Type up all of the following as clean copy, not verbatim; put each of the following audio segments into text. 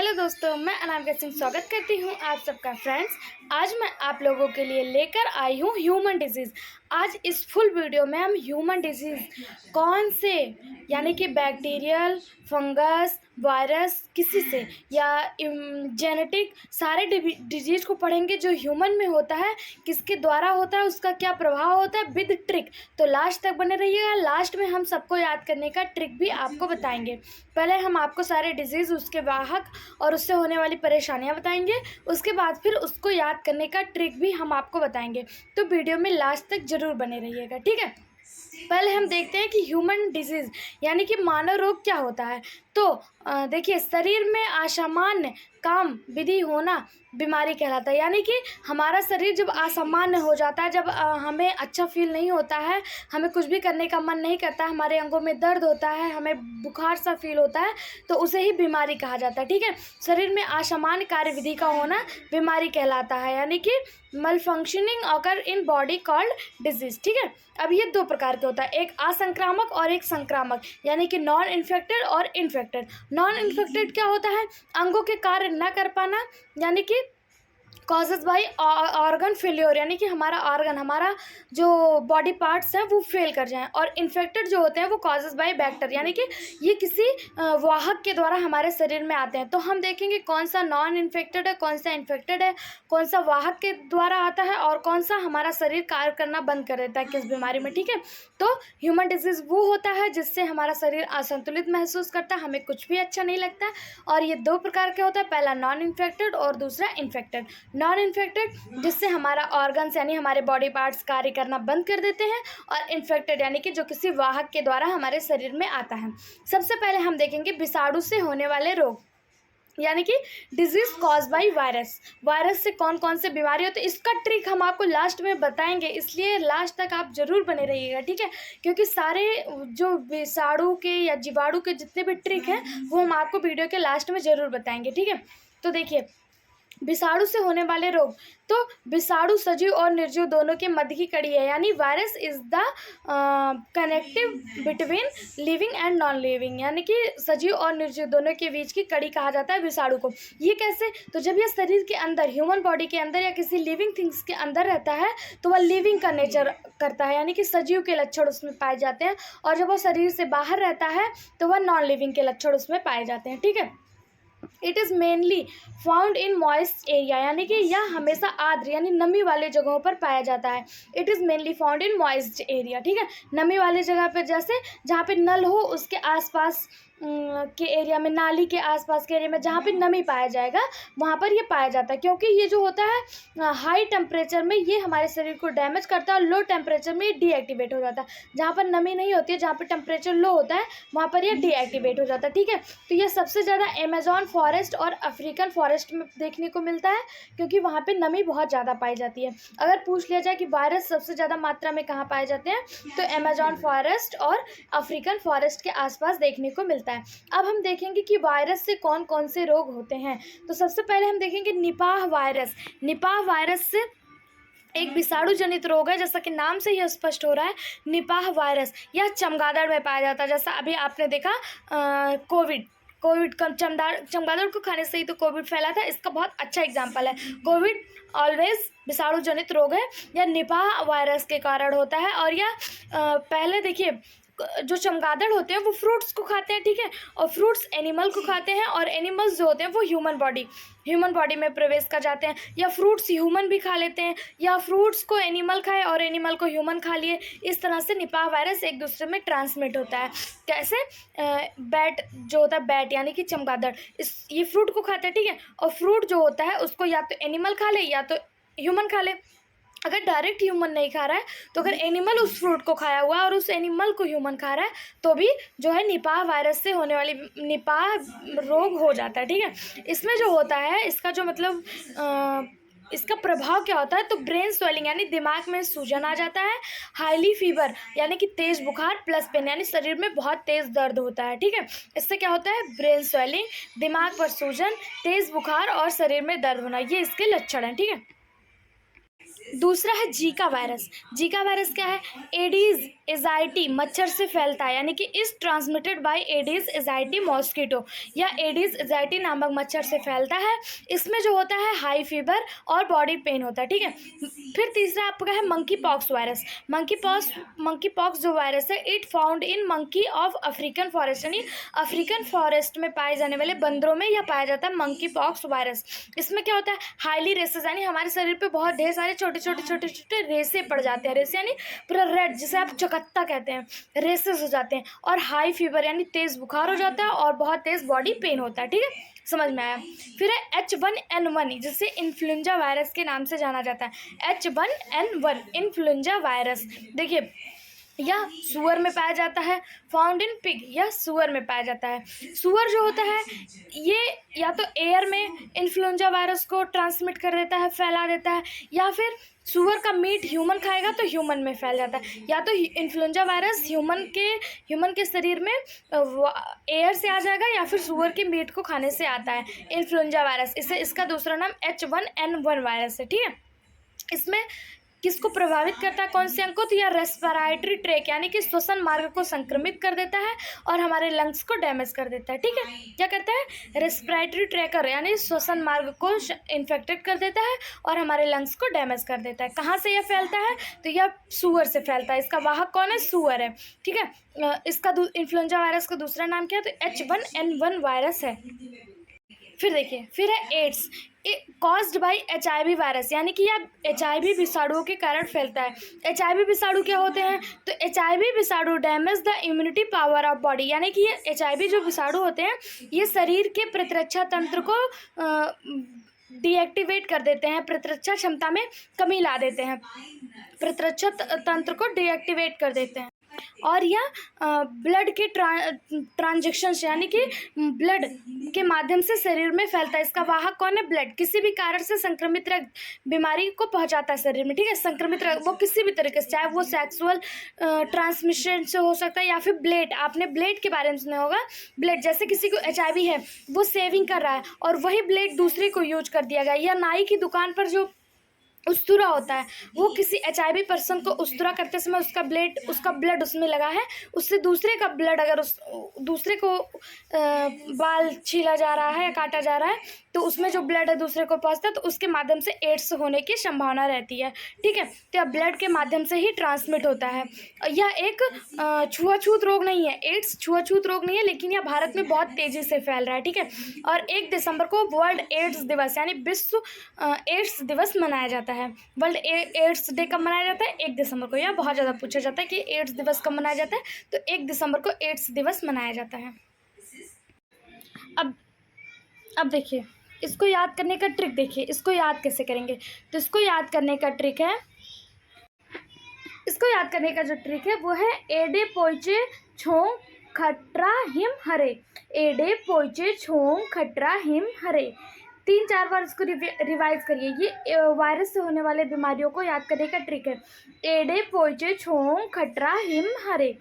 Hello दोस्तों, मैं अनामिका सिंह स्वागत करती हूँ आप सबका फ्रेंड्स। आज मैं आप लोगों के लिए लेकर आई हूँ ह्यूमन डिजीज़। आज इस फुल वीडियो में हम ह्यूमन डिजीज़ कौन से यानी कि बैक्टीरियल, फंगस, वायरस किसी से या जेनेटिक सारे डिजीज़ को पढ़ेंगे जो ह्यूमन में होता है, किसके द्वारा होता है, उसका क्या प्रभाव होता है विद ट्रिक। तो लास्ट तक बने रहिएगा। लास्ट में हम सबको याद करने का ट्रिक भी आपको बताएंगे। पहले हम आपको सारे डिजीज़, उसके वाहक और उससे होने वाली परेशानियां बताएंगे। उसके बाद फिर उसको याद करने का ट्रिक भी हम आपको बताएंगे। तो वीडियो में लास्ट तक ज़रूर बने रहिएगा, ठीक है। पहले हम देखते हैं कि ह्यूमन डिजीज़ यानी कि मानव रोग क्या होता है। तो देखिए, शरीर में असामान्य काम विधि होना बीमारी कहलाता है। यानी कि हमारा शरीर जब असामान्य हो जाता है, जब हमें अच्छा फील नहीं होता है, हमें कुछ भी करने का मन नहीं करता, हमारे अंगों में दर्द होता है, हमें बुखार सा फील होता है, तो उसे ही बीमारी कहा जाता है, ठीक है। शरीर में असामान्य कार्यविधि का होना बीमारी कहलाता है, यानी कि malfunctioning occur in body called disease, ठीक है। अब ये दो प्रकार के होता है, एक असंक्रामक और एक संक्रामक, यानी कि नॉन इन्फेक्टेड और इन्फेक्टेड। नॉन इन्फेक्टेड क्या होता है? अंगों के कार्य न कर पाना, यानी कि कॉजेज बाई ऑर्गन फेल्योर, यानी कि हमारा जो बॉडी पार्ट्स हैं वो फेल कर जाएं। और इन्फेक्टेड जो होते हैं वो कॉजेज बाई बैक्टीरिया, यानी कि ये किसी वाहक के द्वारा हमारे शरीर में आते हैं। तो हम देखेंगे कौन सा नॉन इन्फेक्टेड है, कौन सा इन्फेक्टेड है, कौन सा वाहक के द्वारा आता है और कौन सा हमारा शरीर कार्य करना बंद कर देता है किस बीमारी में, ठीक है। तो ह्यूमन डिजीज़ वो होता है जिससे हमारा शरीर असंतुलित महसूस करता है, हमें कुछ भी अच्छा नहीं लगता। और ये दो प्रकार के होता है, पहला नॉन इन्फेक्टेड और दूसरा इन्फेक्टेड। नॉन इन्फेक्टेड जिससे हमारा ऑर्गन्स यानी हमारे बॉडी पार्ट्स कार्य करना बंद कर देते हैं, और इन्फेक्टेड यानी कि जो किसी वाहक के द्वारा हमारे शरीर में आता है। सबसे पहले हम देखेंगे विषाणु से होने वाले रोग, यानी कि disease cause by virus. Virus से कौन कौन से बीमारी होती है, इसका ट्रिक हम आपको लास्ट में बताएंगे, इसलिए लास्ट तक आप जरूर बने रहिएगा, ठीक है। क्योंकि सारे जो विषाणु के या जीवाणु के जितने भी ट्रिक हैं वो हम आपको वीडियो के लास्ट में ज़रूर बताएंगे, ठीक है। तो देखिए, विषाणु से होने वाले रोग। तो विषाणु सजीव और निर्जीव दोनों के मध्य की कड़ी है, यानी virus is the connective between living and non living, यानी कि सजीव और निर्जीव दोनों के बीच की कड़ी कहा जाता है विषाणु को। ये कैसे? तो जब यह शरीर के अंदर, ह्यूमन बॉडी के अंदर या किसी लिविंग थिंग्स के अंदर रहता है तो वह लिविंग का नेचर करता है, यानी कि सजीव के लक्षण उसमें पाए जाते हैं। और जब वह शरीर से बाहर रहता है तो वह नॉन लिविंग के लक्षण उसमें पाए जाते हैं, ठीक है। It is mainly found in moist area, यानी कि यह हमेशा आर्द्र यानी नमी वाले जगहों पर पाया जाता है। It is mainly found in moist area, ठीक है। नमी वाले जगह पर, जैसे जहाँ पे नल हो उसके आसपास के एरिया में, नाली के आसपास के एरिया में जहाँ पे नमी पाया जाएगा वहाँ पर ये पाया जाता है। क्योंकि ये जो होता है हाई टेम्परेचर में ये हमारे शरीर को डैमेज करता है, और लो टेम्परेचर में ये डीएक्टिवेट हो जाता है। जहाँ पर नमी नहीं होती है, जहाँ पर टेम्परेचर लो होता है, वहाँ पर ये डीएक्टिवेट हो जाता है, ठीक है। तो ये सबसे ज़्यादा अमेजॉन फॉरेस्ट और अफ्रीकन फॉरेस्ट में देखने को मिलता है, क्योंकि वहाँ पर नमी बहुत ज़्यादा पाई जाती है। अगर पूछ लिया जाए कि वायरस सबसे ज़्यादा मात्रा में कहाँ पाए जाते हैं, तो अमेजॉन फॉरेस्ट और अफ्रीकन फॉरेस्ट के आसपास देखने को मिलता है। अब हम देखेंगे कि वायरस से कौन कौन से रोग होते हैं। तो सबसे पहले हम देखेंगे निपाह वायरस। निपाह वायरस से एक विषाणु जनित रोग है, जैसा कि नाम से ही स्पष्ट हो रहा है, निपाह वायरस। यह चमगादड़ में पाया जाता है। जैसा अभी आपने देखा कोविड का चमगादड़ को खाने से ही तो कोविड फैला था, इसका बहुत अच्छा एग्जाम्पल है। कोविड ऑलवेज विषाणु जनित रोग है, यह निपाह वायरस के कारण होता है। और यह पहले देखिए, जो चमगादड़ होते हैं वो फ्रूट्स को खाते हैं, ठीक है, और फ्रूट्स एनिमल को खाते हैं, और एनिमल्स जो होते हैं वो ह्यूमन बॉडी में प्रवेश कर जाते हैं, या फ्रूट्स ह्यूमन भी खा लेते हैं, या फ्रूट्स को एनिमल खाए और एनिमल को ह्यूमन खा लिए। इस तरह से निपाह वायरस एक दूसरे में ट्रांसमिट होता है। कैसे? बैट जो होता है, बैट यानी कि चमगादड़, ये फ्रूट को खाता है, ठीक है, और फ्रूट जो होता है उसको या तो एनिमल खा ले या तो ह्यूमन खा ले। अगर डायरेक्ट ह्यूमन नहीं खा रहा है तो अगर एनिमल उस फ्रूट को खाया हुआ है और उस एनिमल को ह्यूमन खा रहा है तो भी जो है निपाह वायरस से होने वाली निपाह रोग हो जाता है, ठीक है। इसमें जो होता है, इसका जो मतलब इसका प्रभाव क्या होता है, तो ब्रेन स्वेलिंग यानी दिमाग में सूजन आ जाता है, हाईली फीवर यानी कि तेज़ बुखार, प्लस पेन यानी शरीर में बहुत तेज़ दर्द होता है, ठीक है। इससे क्या होता है? ब्रेन स्वेलिंग, दिमाग पर सूजन, तेज़ बुखार और शरीर में दर्द होना, ये इसके लक्षण हैं, ठीक है। दूसरा है जीका वायरस। जीका वायरस क्या है? एडीज एजाइटी मच्छर से फैलता है, यानी कि is transmitted by Aedes aegypti mosquito, या एडीज एजाइटी नामक मच्छर से फैलता है। इसमें जो होता है हाई फीवर और बॉडी पेन होता है, ठीक है। फिर तीसरा आपका है monkeypox virus. Monkeypox जो वायरस है, it found in monkey of African forest, यानी अफ्रीकन फॉरेस्ट में पाए जाने वाले बंदरों में यह पाया जाता है मंकी पॉक्स वायरस। इसमें क्या होता है? हाईली रेसेस, यानी हमारे शरीर पे बहुत ढेर सारे छोटे छोटे रेसे पड़ जाते हैं। रेसे यानी पूरा रेड, जिसे आप चकत्ता कहते हैं, रेसेस हो जाते हैं। और हाई फीवर यानी तेज़ बुखार हो जाता है और बहुत तेज़ बॉडी पेन होता है, ठीक है। समझ में आया। फिर है H1N1, जिसे इन्फ्लुएंजा वायरस के नाम से जाना जाता है। H1N1 इन्फ्लुएंजा वायरस, देखिए यह सुअर में पाया जाता है। फाउंड इन पिग, यह सुअर में पाया जाता है। सुअर जो होता है ये या तो एयर में इन्फ्लुएंजा वायरस को ट्रांसमिट कर देता है, फैला देता है, या फिर सुअर का मीट ह्यूमन खाएगा तो ह्यूमन में फैल जाता है। या तो इन्फ्लुएंजा वायरस ह्यूमन के शरीर में एयर से आ जाएगा, या फिर सुअर के मीट को खाने से आता है इन्फ्लुएंजा वायरस। इसका दूसरा नाम H1N1 वायरस है, ठीक है। इसमें किसको प्रभावित करता है? कौन से अंग को? तो यह रेस्पिरेटरी ट्रैक यानी कि श्वसन मार्ग को संक्रमित कर देता है और हमारे लंग्स को डैमेज कर देता है, ठीक है। क्या करता है? रेस्पिरेटरी ट्रैकर यानी श्वसन मार्ग को इन्फेक्टेड कर देता है और हमारे लंग्स को डैमेज कर देता है। कहाँ से यह फैलता है? तो यह सुअर से फैलता है। इसका वाहक कौन है? सुअर है, ठीक है। इसका इन्फ्लुएंजा वायरस का दूसरा नाम क्या है? तो H1N1 वायरस है। फिर देखिए, फिर है AIDS, caused by HIV virus, यानी कि यह HIV विषाणुओं के कारण फैलता है। HIV विषाणु क्या होते हैं? तो HIV विषाणु damage the immunity power of body, यानी कि ये HIV जो विषाणु होते हैं ये शरीर के प्रतिरक्षा तंत्र को डीएक्टिवेट कर देते हैं, प्रतिरक्षा क्षमता में कमी ला देते हैं, प्रतिरक्षा तंत्र को डीएक्टिवेट कर देते हैं। और यह ब्लड के ट्रांजेक्शन यानी कि ब्लड के माध्यम से शरीर में फैलता है। इसका वाहक कौन है? ब्लड। किसी भी कारण से संक्रमित रक्त बीमारी को पहुंचाता है शरीर में, ठीक है। संक्रमित रक्त वो किसी भी तरीके से, चाहे वो सेक्सुअल ट्रांसमिशन से हो सकता है या फिर ब्लड, आपने ब्लड के बारे में सुना होगा। ब्लड, जैसे किसी को HIV है, वो सेविंग कर रहा है और वही ब्लड दूसरे को यूज कर दिया गया, या नाई की दुकान पर जो उस्तरा होता है, वो किसी HIV पर्सन को उस्तरा करते समय उसका ब्लड उसमें लगा है, उससे दूसरे का ब्लड अगर दूसरे को बाल छीला जा रहा है या काटा जा रहा है तो उसमें जो ब्लड है दूसरे को पहुंचता है, तो उसके माध्यम से एड्स होने की संभावना रहती है, ठीक है। तो यह ब्लड के माध्यम से ही ट्रांसमिट होता है। यह एक छुआछूत रोग नहीं है, एड्स छुआछूत रोग नहीं है, लेकिन यह भारत में बहुत तेज़ी से फैल रहा है, ठीक है। और 1 दिसंबर को वर्ल्ड एड्स दिवस यानी विश्व एड्स दिवस मनाया जाता है। वर्ल्ड एड्स डे कब मनाया जाता है? 1 दिसंबर को। यह बहुत ज़्यादा पूछा जाता है कि एड्स दिवस कब मनाया जाता है, तो 1 दिसंबर को एड्स दिवस मनाया जाता है। अब देखिए, इसको याद करने का ट्रिक देखिए, इसको याद कैसे करेंगे। तो इसको याद करने का ट्रिक है, इसको याद करने का जो ट्रिक है वो है एडे पोइचे छोंग खट्रा हिम हरे। एडे पोइचे छोंग खट्रा हिम हरे, 3-4 बार इसको रिवाइज करिए। ये वायरस से होने वाले बीमारियों को याद करने का ट्रिक है। एडे पोइचे छोंग खट्रा हिम हरे,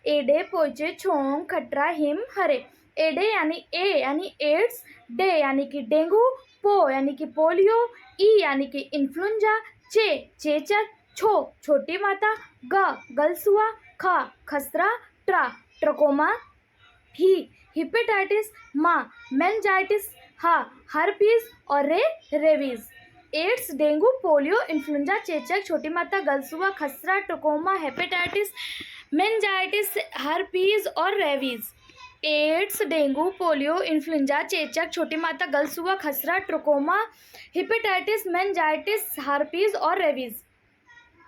एडे पोइचे छोंग खट्रा हिम हरे। एडे यानी ए यानी एड्स, डे यानी कि डेंगू, पो यानी कि पोलियो, ई यानी कि इन्फ्लुएंजा, चेचक, छोटी माता, गलसुआ, खसरा, ट्रकोमा, हिपेटाइटिस, मेनिंजाइटिस, हर्पीस और rabies. AIDS, dengue, polio, influenza, चेचक, छोटी माता, गलसुआ, खसरा, ट्रकोमा, हेपेटाइटिस, मेनिंजाइटिस, हर्पीज और rabies. AIDS, dengue, polio, influenza, चेचक, छोटी माता, गलसुआ, खसरा, ट्रकोमा, हेपेटाइटिस, मेनिंजाइटिस, हर्पीज और रेबीज।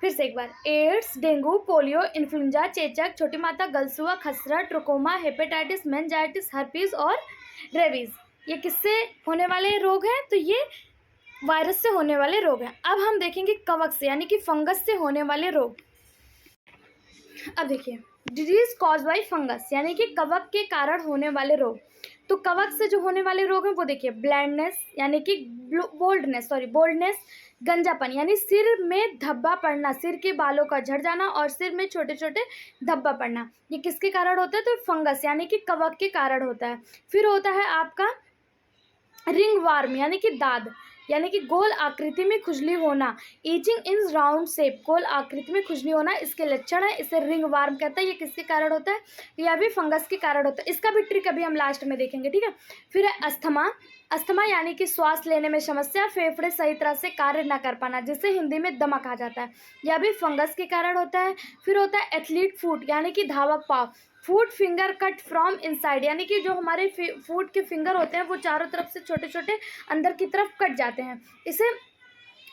फिर से एक बार, एड्स, डेंगू, पोलियो, इन्फ्लुएंजा, चेचक, छोटी माता, गलसुआ, खसरा, ट्रकोमा, हेपेटाइटिस, मेनिंजाइटिस, हर्पीज और रेबीज। ये किससे होने वाले रोग हैं? तो ये वायरस से होने वाले रोग हैं। अब हम देखेंगे कवक से यानी कि फंगस से होने वाले रोग। अब देखिए, डिजीज कॉज बाय फंगस यानी कि कवक के कारण होने वाले रोग। तो कवक से जो होने वाले रोग हैं वो देखिए, ब्लाइंडनेस यानी कि बोल्डनेस, गंजापन यानी सिर में धब्बा पड़ना, सिर के बालों का झड़ जाना और सिर में छोटे छोटे धब्बा पड़ना, ये किसके कारण होता है? तो फंगस यानी कि कवक के कारण होता है। फिर होता है आपका रिंग वार्म यानी कि दाद, यानी कि गोल आकृति में खुजली होना। ईचिंग इन राउंड शेप, गोल आकृति में खुजली होना इसके लक्षण है। इसे रिंग वार्म कहता है। ये किसके कारण होता है? यह भी फंगस के कारण होता है। इसका भी ट्रिक अभी हम लास्ट में देखेंगे, ठीक है। फिर है अस्थमा। अस्थमा यानी कि श्वास लेने में समस्या, फेफड़े सही तरह से कार्य न कर पाना, जिसे हिंदी में दमा कहा जाता है। यह भी फंगस के कारण होता है। फिर होता है एथलीट फुट यानी कि धावक पाँव। फूट फिंगर कट फ्रॉम इनसाइड, यानी कि जो हमारे फूट के फिंगर होते हैं वो चारों तरफ से छोटे छोटे अंदर की तरफ कट जाते हैं। इसे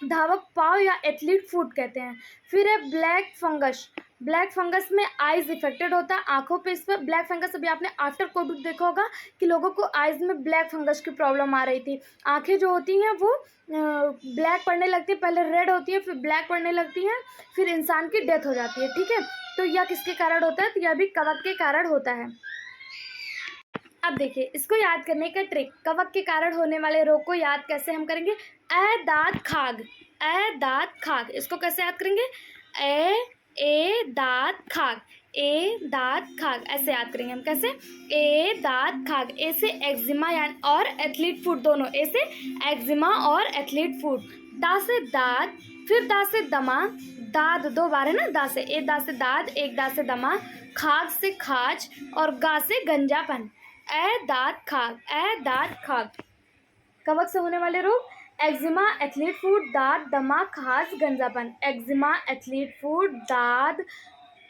धावक पाँव या एथलीट फुट कहते हैं। फिर है ब्लैक फंगस। ब्लैक फंगस में आइज इफेक्टेड होता है, आंखों पे। इस पर ब्लैक फंगस अभी आपने आफ्टर कोविड देखा होगा कि लोगों को आइज में ब्लैक फंगस की प्रॉब्लम आ रही थी। आंखें जो होती हैं वो ब्लैक पड़ने लगती है, पहले रेड होती है फिर ब्लैक पड़ने लगती हैं, फिर इंसान की डेथ हो जाती है, ठीक है। तो यह किसके कारण होता है? तो यह भी कवक के कारण होता है। अब देखिए इसको याद करने का ट्रिक, कवक के कारण होने वाले रोग को याद कैसे हम करेंगे? दांत खाग, दांत खाग, इसको कैसे याद करेंगे? ए दांत खाग, ए दांत खाग, ऐसे याद करेंगे हम। कैसे? ए दांत खाग। ए से एक्जिमा यानी और एथलीट फुट, दोनों। ए से एक्जिमा और एथलीट फुट। दा से दांत, फिर दा से दमा, दाद दो बार है ना, दा से। एक दा से दाद, एक दा से दमा, खाग से खाज और गा से गंजापन। दांत खाग, दांत खाग। कवक से होने वाले रोग एक्जिमा, एथलीट फुट, दाद, दमा, खाज, गंजापन। एक्जिमा, एथलीट फुट, दाद,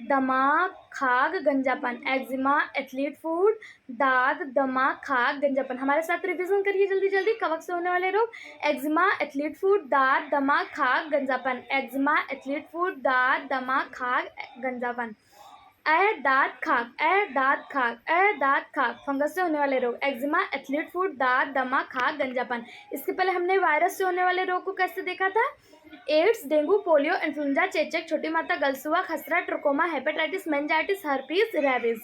दमा, खाग, गंजापन। एक्जिमा, एथलीट फुट, दाद, दमा, खाग, गंजापन। हमारे साथ रिवीजन करिए जल्दी जल्दी। कवक से होने वाले रोग एक्जिमा, एथलीट फुट, दाद, दमा, खाग, गंजापन। एक्जिमा, एथलीट फुट, दाद, दमा, खाग, गंजापन। दांत खाग, दांत खाग, दांत खाग। फंगस से होने वाले रोग एक्जिमा, एथलीट फुट, दाद, दमा, खाग, गंजापन। इसके पहले हमने वायरस से होने वाले रोग को कैसे देखा था? एड्स, डेंगू, पोलियो, इन्फ्लुएंजा, चेचक, छोटी माता, गलसुआ, खसरा, trachoma, hepatitis, meningitis, herpes, rabies.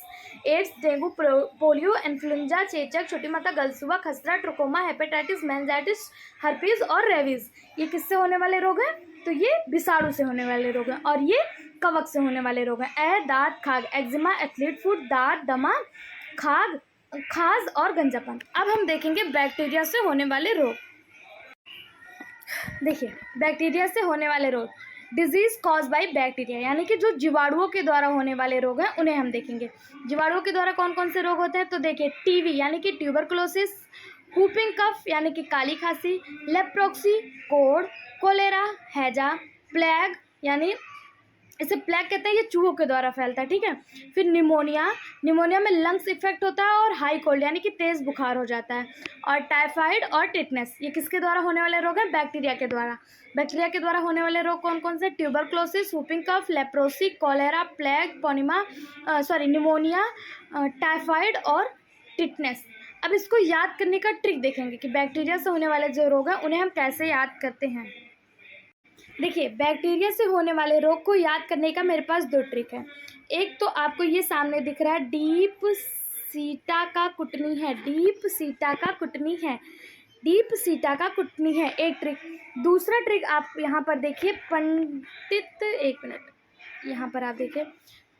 AIDS, dengue, polio, influenza, चेचक, छोटी माता, गलसुआ, खसरा, ट्रोकोमा, हेपेटाइटिस, मेनिंजाइटिस, हर्पीज और रेबीज। ये किससे होने वाले रोग हैं? तो ये विषाणु से होने वाले रोग हैं और ये कवक से होने वाले रोग हैं। दांत खाग, एक्जिमा, एथलीट फुट, दाद, दमा, खाग, खाज और गंजापन। अब हम देखेंगे बैक्टीरिया से होने वाले रोग। देखिए बैक्टीरिया से होने वाले रोग, डिजीज कॉज बाय बैक्टीरिया, यानी कि जो जीवाणुओं के द्वारा होने वाले रोग हैं उन्हें हम देखेंगे। जीवाणुओं के द्वारा कौन कौन से रोग होते हैं? तो देखिए टीवी यानी कि ट्यूबरकुलोसिस, हुपिंग कफ यानी कि काली खांसी, लेप्रोक्सी, कोढ़, कोलेरा, हैजा, प्लेग यानी इसे प्लेग कहते हैं, ये चूहों के द्वारा फैलता है, ठीक है। फिर निमोनिया, निमोनिया में लंग्स इफेक्ट होता है और हाई कोल्ड यानी कि तेज़ बुखार हो जाता है। और टाइफाइड और टिटनेस, ये किसके द्वारा होने वाले रोग हैं? बैक्टीरिया के द्वारा। बैक्टीरिया के द्वारा होने वाले रोग कौन कौन से? Tuberculosis, whooping cough, leprosy, cholera, plague, pneumonia, typhoid और टिटनेस। अब इसको याद करने का ट्रिक देखेंगे कि बैक्टीरिया से होने वाले जो रोग हैं उन्हें हम कैसे याद करते हैं। देखिए बैक्टीरिया से होने वाले रोग को याद करने का मेरे पास दो ट्रिक है। एक तो आपको ये सामने दिख रहा है, डीप सीटा का कुटनी है, डीप सीटा का कुटनी है, डीप सीटा का कुटनी है, एक ट्रिक। दूसरा ट्रिक आप यहाँ पर देखिए, पंडित, एक मिनट, यहाँ पर आप देखिए,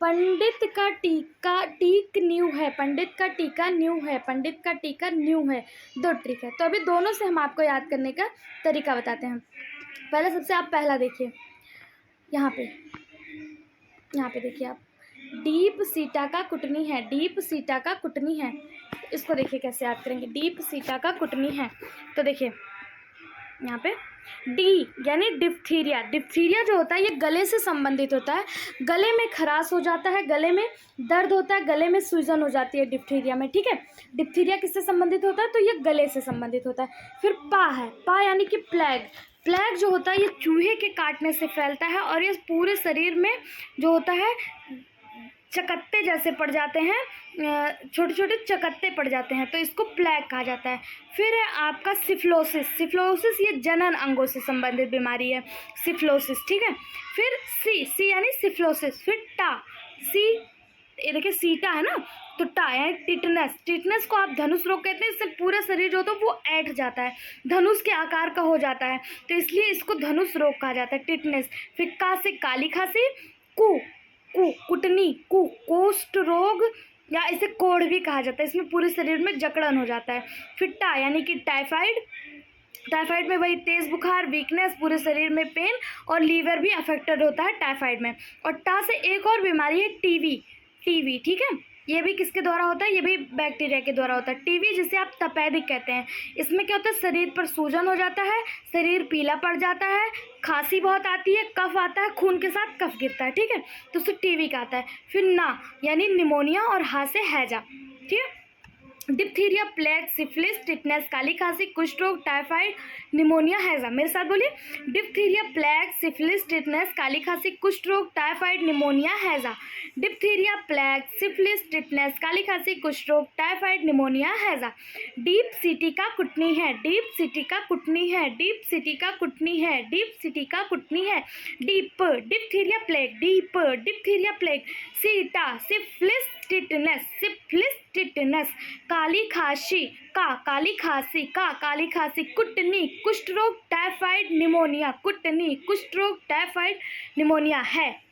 पंडित का टीका, टीक न्यू है, पंडित का टीका न्यू है, पंडित का टीका न्यू है। दो ट्रिक है, तो अभी दोनों से हम आपको याद करने का तरीका बताते हैं। पहले सबसे आप पहला देखिए, यहाँ पे देखिए आप, डीप सीटा का कुटनी है, डीप सीटा का कुटनी है। इसको देखिए कैसे याद करेंगे, डीप सीटा का कुटनी है। तो देखिए यहाँ पे डी यानी डिप्थीरिया, डिप्थीरिया जो होता है ये गले से संबंधित होता है। गले में खराश हो जाता है, गले में दर्द होता है, गले में सूजन हो जाती है डिप्थीरिया में, ठीक है। डिप्थीरिया किससे संबंधित होता है? तो ये गले से संबंधित होता है। फिर पा है, पा यानी कि प्लेग, प्लेग जो होता है ये चूहे के काटने से फैलता है और ये पूरे शरीर में जो होता है चकत्ते जैसे पड़ जाते हैं, छोटे छोटे चकत्ते पड़ जाते हैं, तो इसको प्लेग कहा जाता है। फिर है आपका सिफिलोसिस, सिफिलोसिस ये जनन अंगों से संबंधित बीमारी है, सिफिलोसिस, ठीक है। फिर सी यानी सिफिलोसिस। फिर टा, सी ये देखिए सीटा है ना, तो टा यानी टिटनस, टिटनस को आप धनुष रोग कहते हैं। इससे पूरा शरीर जो होता है वो ऐंठ जाता है, धनुष के आकार का हो जाता है, तो इसलिए इसको धनुष रोग कहा जाता है, टिटनस। फिर का से काली खांसी, कुटनी, कोष्ठ रोग या इसे कोढ़ भी कहा जाता है, इसमें पूरे शरीर में जकड़न हो जाता है। फिर टा यानी कि टाइफाइड, टाइफाइड में वही तेज़ बुखार, वीकनेस, पूरे शरीर में पेन और लीवर भी अफेक्टेड होता है टाइफाइड में। और टा से एक और बीमारी है टीवी। टीवी, ठीक है, ये भी किसके द्वारा होता है? ये भी बैक्टीरिया के द्वारा होता है। टीवी जिसे आप तपेदिक कहते हैं। इसमें क्या होता है? शरीर पर सूजन हो जाता है, शरीर पीला पड़ जाता है, खांसी बहुत आती है, कफ आता है, खून के साथ कफ गिरता है, ठीक है, तो उससे टीवी का आता है। फिर ना यानी निमोनिया और हा से हैजा, ठीक है। डिप्थीरिया, प्लेग, सिफिलिस, टिटनेस, काली खांसी, कुष्ठ रोग, टाइफाइड, निमोनिया, हैजा। मेरे साथ बोलिए, डिप्थीरिया, प्लेग, सिफिलिस, टिटनेस, काली खांसी, कुष्ठ रोग, टाइफाइड, निमोनिया, हैजा। डिप्थीरिया, प्लेग, सिफिलिस, टिटनेस, काली खांसी, कुष्ठ रोग, टाइफाइड, निमोनिया, हैजा। डीप सिटी का कुटनी है, डीप सिटी का कुटनी है, डीप सिटी का कुटनी है, डीप सिटी का कुटनी है। Deep, diphtheria plague, deep, diphtheria plague, सीटा, सिफिलिस, टिटनेस, सिफिलिस, टिटनेस, काली खांसी का, काली खांसी का, काली खांसी, कुटनी, कुष्ठ रोग, टाइफाइड, निमोनिया, कुटनी, कुष्ठ रोग, टाइफाइड, निमोनिया,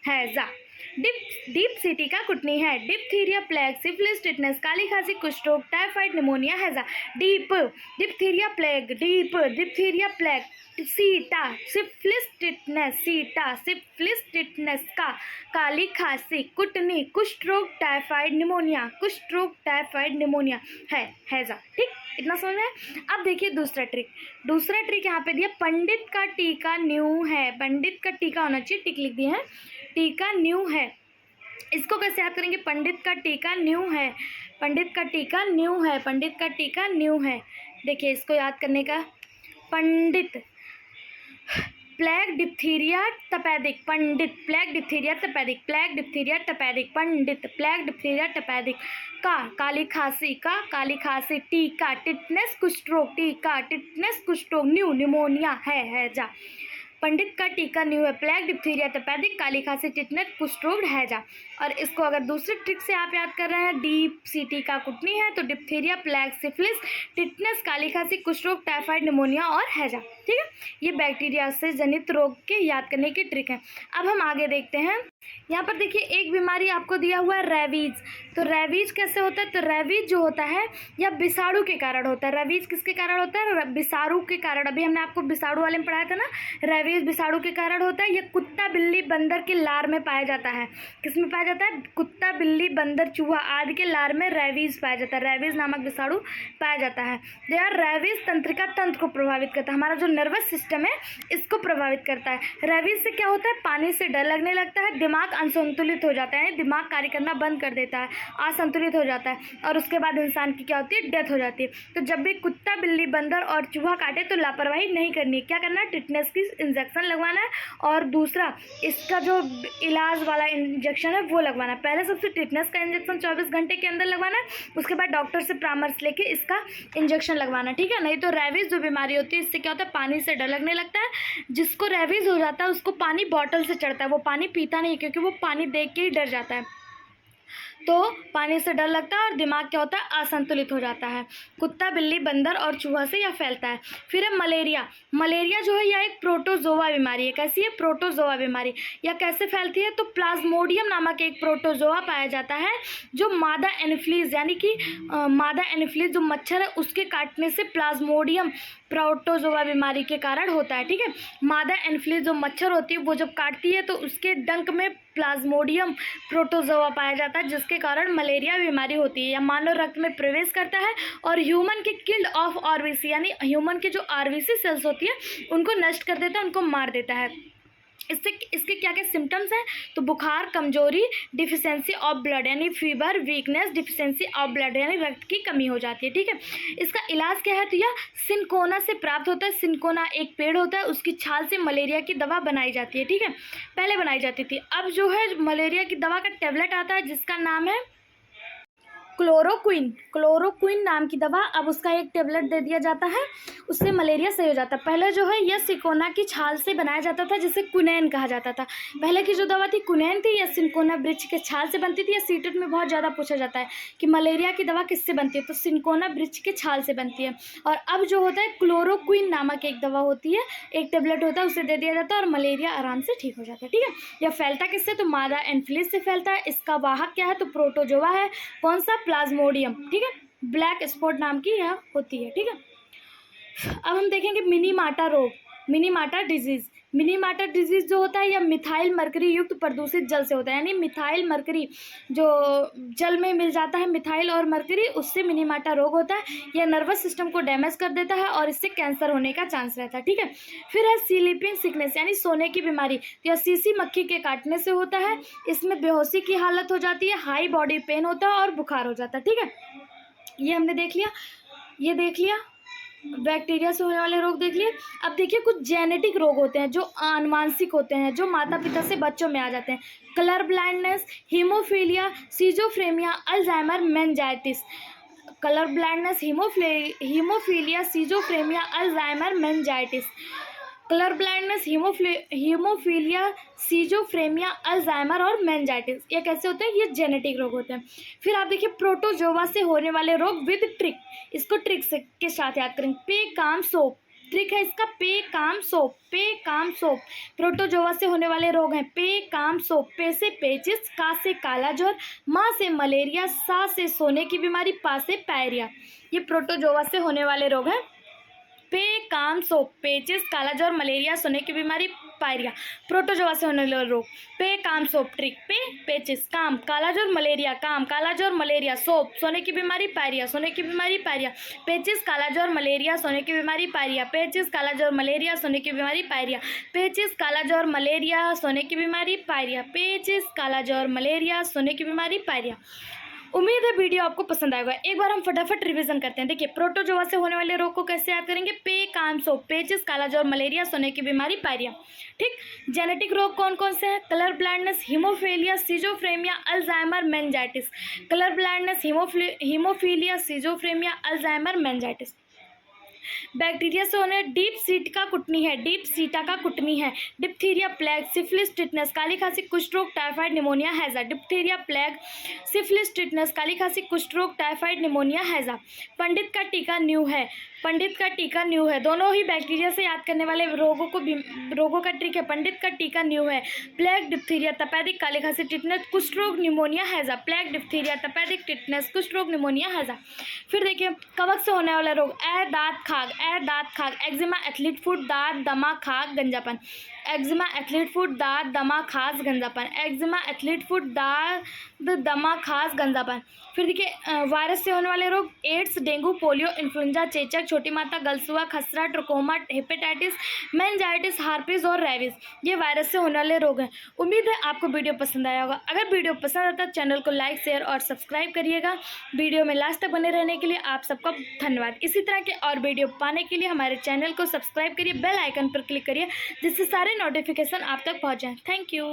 हैजा। डीप सिटी का कुटनी है, डिप्थीरिया, प्लेग, सिफिलिस, टिटनेस, काली खांसी, कुष्ठ रोग, टाइफाइड, निमोनिया, हैजा। Deep, diphtheria plague, deep, diphtheria plague, सीटा, सिफिलिस, टिटनेस, सीटा, सिफिलिस, टिटनेस का, काली खांसी, कुटनी, कुष्ठ रोग, टाइफाइड, निमोनिया, कुष्ठ रोग, टाइफाइड, निमोनिया, हैजा। ठीक, इतना समझ में है। अब देखिए दूसरा ट्रिक यहाँ पे दिया, पंडित का टीका न्यू है। पंडित का टीका होना चाहिए, टिक लिख दिए हैं, टीका न्यू है। इसको कैसे याद करेंगे? पंडित का टीका न्यू है, पंडित का टीका न्यू है, पंडित का टीका न्यू है। देखिए इसको याद करने का, पंडित, प्लेग, डिप्थीरिया, तपेदिक, पंडित, प्लेग, डिप्थीरिया, तपेदिक, प्लेग, डिप्थीरिया, तपेदिक, पंडित, प्लेग, डिप्थीरिया, तपेदिक, का, काली खांसी का, काली खांसी, टीका, टिटनेस, कुष्ठ रोग, टीका, टिटनेस, कुष्ठ रोग, न्यू, निमोनिया, हैजा। पंडित का टीका न्यू है, प्लेग, डिप्थीरिया, तपेदिक, काली खांसी, टिटनेस, कुष्ठ रोग, हैजा। और इसको अगर दूसरे ट्रिक से आप याद कर रहे हैं, डीप सिटी का कुटनी है, तो डिप्थीरिया, प्लेग, सिफिलिस, टिटनेस, काली खांसी, कुष्ठ रोग, टाइफाइड, निमोनिया और हैजा। ठीक है, ये बैक्टीरिया से जनित रोग के याद करने की ट्रिक है। अब हम आगे देखते हैं। यहाँ पर देखिए एक बीमारी आपको दिया हुआ है रेबीज। तो रेबीज कैसे होता है? तो रेबीज जो होता है यह विषाणु के कारण होता है। रेबीज किसके कारण होता है? विषाणु के कारण। अभी हमने आपको विषाणु वाले में पढ़ाया था ना, रेबीज विषाणु के कारण होता है। यह कुत्ता, बिल्ली, बंदर के लार में पाया जाता है। किस में पाया जाता है? कुत्ता, बिल्ली, बंदर, चूहा आदि के लार में रेबीज पाया जाता है। रेबीज नामक विषाणु पाया जाता है। रेबीज तंत्रिका तंत्र को प्रभावित करता है, हमारा जो नर्वस सिस्टम है इसको प्रभावित करता है। रेबीज से क्या होता है? पानी से डर लगने लगता है, दिमाग असंतुलित हो जाता है, दिमाग कार्य करना बंद कर देता है, असंतुलित हो जाता है, और उसके बाद इंसान की क्या होती है? डेथ हो जाती है। तो जब भी कुत्ता, बिल्ली, बंदर और चूहा काटे तो लापरवाही नहीं करनी है। क्या करना है? टिटनेस की इंजेक्शन लगवाना है, और दूसरा इसका जो इलाज वाला इंजेक्शन है वो लगवाना है। पहले सबसे टिटनेस का इंजेक्शन 24 घंटे के अंदर लगवाना है, उसके बाद डॉक्टर से परामर्श लेके इसका इंजेक्शन लगवाना है, ठीक है। नहीं तो रेबीज जो बीमारी होती है इससे क्या होता है? पानी से डर लगने लगता है। जिसको रेबीज हो जाता है उसको पानी बॉटल से चढ़ता है, वो पानी पीता नहीं क्योंकि वो पानी देख के ही डर जाता है। तो पानी से डर लगता है और दिमाग क्या होता है? असंतुलित हो जाता है। कुत्ता, बिल्ली, बंदर और चूहा से यह फैलता है। फिर है मलेरिया। मलेरिया जो है यह एक प्रोटोजोआ बीमारी है। कैसी है? प्रोटोजोआ बीमारी। यह कैसे फैलती है? तो प्लाज्मोडियम नामक एक प्रोटोजोआ पाया जाता है जो मादा एनोफिलीज यानी कि मादा एनोफिलीज जो मच्छर है उसके काटने से प्लाज्मोडियम प्रोटोजोआ बीमारी के कारण होता है, ठीक है। मादा एनोफिलीज जो मच्छर होती है वो जब काटती है तो उसके डंक में प्लाज्मोडियम प्रोटोजोआ पाया जाता है जिसके कारण मलेरिया बीमारी होती है। या मानव रक्त में प्रवेश करता है और ह्यूमन के किल्ड ऑफ आरबीसी यानी ह्यूमन के जो आरबीसी सेल्स होती है उनको नष्ट कर देता है, उनको मार देता है। इसके क्या क्या सिम्टम्स हैं? तो बुखार, कमजोरी, डिफिशेंसी ऑफ ब्लड यानी fever, weakness, deficiency of blood यानी रक्त की कमी हो जाती है, ठीक है। इसका इलाज क्या है? तो यह सिनकोना से प्राप्त होता है। सिनकोना एक पेड़ होता है, उसकी छाल से मलेरिया की दवा बनाई जाती है, ठीक है। पहले बनाई जाती थी, अब जो है मलेरिया की दवा का टेबलेट आता है जिसका नाम है क्लोरोक्विन। क्लोरोक्विन नाम की दवा, अब उसका एक टेबलेट दे दिया जाता है, उससे मलेरिया सही हो जाता है। पहले जो है यह सिकोना की छाल से बनाया जाता था जिसे कुनैन कहा जाता था। पहले की जो दवा थी कुनैन थी, या सिनकोना वृक्ष के छाल से बनती थी। या सीटेट में बहुत ज़्यादा पूछा जाता है कि मलेरिया की दवा किससे बनती है, तो सिनकोना वृक्ष के छाल से बनती है। और अब जो होता है क्लोरोक्विन नामक एक दवा होती है, एक टेबलेट होता है, उसे दे दिया जाता है और मलेरिया आराम से ठीक हो जाता है, ठीक है। यह फैलता किससे? तो मादा एनोफिलीज से फैलता है। इसका वाहक क्या है? तो प्रोटोजोआ है। कौन सा? प्लाज्मोडियम, ठीक है। ब्लैक स्पॉट नाम की यह होती है, ठीक है। अब हम देखेंगे मिनीमाटा रोग, मिनीमाटा डिजीज़। मिनीमाटा डिजीज़ जो होता है यह मिथाइल मरकरी युक्त प्रदूषित जल से होता है, यानी मिथाइल मरकरी जो जल में मिल जाता है, मिथाइल और मरकरी, उससे मिनीमाटा रोग होता है। यह नर्वस सिस्टम को डैमेज कर देता है और इससे कैंसर होने का चांस रहता है। ठीक है, फिर है स्लीपिंग सिकनेस यानी सोने की बीमारी। यह सीसी मक्खी के काटने से होता है। इसमें बेहोशी की हालत हो जाती है, हाई बॉडी पेन होता है और बुखार हो जाता है। ठीक है, ये हमने देख लिया, ये देख लिया, बैक्टीरिया से होने वाले रोग देख लिए। अब देखिए कुछ जेनेटिक रोग होते हैं जो आनुवांशिक होते हैं, जो माता पिता से बच्चों में आ जाते हैं। Colour blindness, haemophilia, schizophrenia, Alzheimer, meningitis. Colour blindness, haemophilia, schizophrenia, Alzheimer, meningitis. Colour blindness, haemophilia, schizophrenia, Alzheimer और मेनिंजाइटिस, ये कैसे होते हैं? ये जेनेटिक रोग होते हैं। फिर आप देखिए प्रोटोजोआ से होने वाले रोग विद ट्रिक, इसको ट्रिक के साथ याद करेंगे। पे काम सोप, ट्रिक है इसका पे काम सोप, पे काम सोप। प्रोटोजोआ से होने वाले रोग हैं पे काम सोप। पे से पेचिस, का से काला ज्वर, माँ से मलेरिया, सा से सोने की बीमारी, पा से पायरिया। ये प्रोटोजोआ से होने वाले रोग हैं। पे काम सोप, पेचिस, काला ज्वर, मलेरिया, सोने की बीमारी, पायरिया। प्रोटोजोआ से होने वाले रोग पे काम सोप, ट्रिक पे, पेचिस, काम, काला ज्वर, मलेरिया, काम, काला ज्वर, मलेरिया, सोप, सोने की बीमारी, पायरिया, सोने की बीमारी, पायरिया, पेचिस, काला ज्वर, मलेरिया, सोने की बीमारी, पायरिया, पेचिस, काला ज्वर, मलेरिया, सोने की बीमारी, पायरिया, पेचिस, काला ज्वर, मलेरिया, सोने की बीमारी, पायरिया, पेचिस, काला ज्वर, मलेरिया, सोने की बीमारी, पायरिया। उम्मीद है वीडियो आपको पसंद आएगा। एक बार हम फटाफट रिवीजन करते हैं। देखिए प्रोटोजोआ से होने वाले रोग को कैसे याद करेंगे? पे काम सोप, पेचिस, काला ज्वर, मलेरिया, सोने की बीमारी, पायरिया। ठीक, जेनेटिक रोग कौन कौन से हैं? Colour blindness, haemophilia, schizophrenia, Alzheimer, meningitis. Colour blindness, haemophilia, schizophrenia, Alzheimer, meningitis. Bacteria से होने डीप सीट का कुटनी है, डीप सीटा का कुटनी है। डिप्थीरिया, प्लेग, सिफिलिस, टिटनेस, काली खांसी, कुष्ठ रोग, टाइफाइड, निमोनिया, हैजा। डिप्थीरिया, प्लेग, सिफिलिस, टिटनेस, काली खांसी, कुष्ठ रोग, टाइफाइड, निमोनिया, हैजा। पंडित का टीका न्यू है, पंडित का टीका न्यू है। दोनों ही बैक्टीरिया से याद करने वाले रोगों का ट्रिक है। पंडित का टीका न्यू है। प्लेग, डिप्थीरिया, तपेदिक, काली खांसी, टिटनेस, कुष्ठ रोग, निमोनिया, हैजा। प्लेग, डिप्थीरिया, तपेदिक, टिटनेस, कुष्ठ रोग, निमोनिया, हैजा। फिर देखिए कवक से होने वाला रोग दांत खाग, दांत खाग, एक्जिमा, एथलीट फुट, दांत, दमा, खाग, गंजापन। एक्जिमा, एथलीट फुट, दांत, दमा, खास, गंजापन। एक्जिमा, एथलीट फुट, दांत, दमा, खास, गंजापन। फिर देखिए वायरस से होने वाले रोग एड्स, डेंगू, पोलियो, इन्फ्लुएंजा, चेचक, छोटी माता, गलसुआ, खसरा, ट्रोकोमा, हेपेटाइटिस, मेनिंजाइटिस, हार्पिस और रेबीज, ये वायरस से होने वाले रोग हैं। उम्मीद है आपको वीडियो पसंद आया होगा। अगर वीडियो पसंद आता है चैनल को लाइक, शेयर और सब्सक्राइब करिएगा। वीडियो में लास्ट तक बने रहने के लिए आप सबका धन्यवाद। इसी तरह के और वीडियो पाने के लिए हमारे चैनल को सब्सक्राइब करिए, बेल आइकन पर क्लिक करिए जिससे सारे नोटिफिकेशन आप तक पहुँच जाएँ। Thank you.